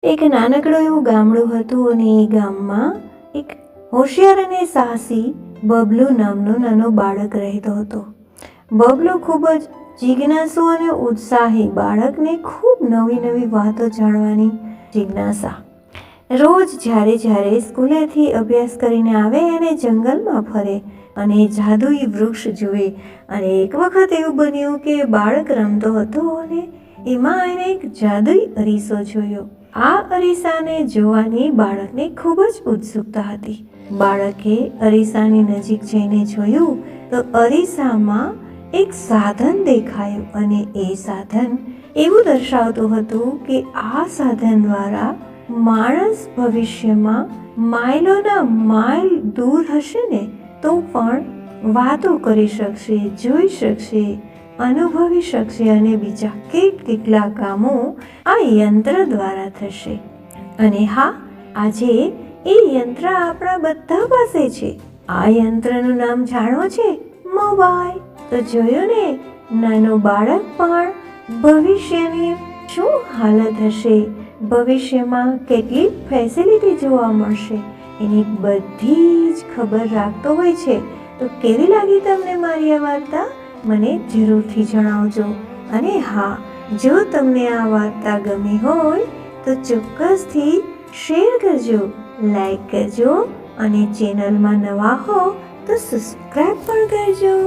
એક નાનકડું એવું ગામડું હતું અને એ ગામમાં એક હોશિયાર અને સાહસી બબલુ નામનો નાનો બાળક રહેતો હતો. બબલુ ખૂબ જ જિજ્ઞાસુ અને ઉત્સાહી બાળકને ખૂબ નવી નવી વાતો જાણવાની જિજ્ઞાસા. રોજ જ્યારે સ્કૂલેથી અભ્યાસ કરીને આવે અને જંગલમાં ફરે અને જાદુઈ વૃક્ષ જુએ. અને એક વખત એવું બન્યું કે બાળક રમતો હતો અને એમાં એને એક જાદુઈ અરીસો જોયો. આ અરીસાને જોવાની બાળકને ખૂબ જ ઉત્સુકતા હતી. બાળકે અરીસાની નજીક જઈને જોયું તો અરીસામાં એક સાધન દેખાયું અને એ સાધન એવું દર્શાવતું હતું કે આ સાધન દ્વારા માણસ ભવિષ્યમાં માઇલોના માઇલ દૂર હશે ને તો પણ વાતો કરી શકશે, જોઈ શકશે, અનુભવી શકશે અને બીજા કેટલા કામો આ યંત્ર દ્વારા થશે. અને હા, આજે એ યંત્ર આપણા બધા પાસે છે. આ યંત્રનું નામ જાણો છે? મોબાઈલ. તો જોયું ને, નાનું બાળક પણ ભવિષ્યની શું હાલત હશે, ભવિષ્યમાં કેટલી ફેસિલિટી જોવા મળશે, એની બધી જ ખબર રાખતો હોય છે. તો કેવી લાગી તમને મારી આ વાર્તા? મને જરૂરથી જણાવજો. અને હા, જો તમને આ વાર્તા ગમી હોય તો ચોક્કસથી શેર કરજો, લાઈક કરજો અને ચેનલમાં નવા હો તો સબસ્ક્રાઈબ પણ કરજો.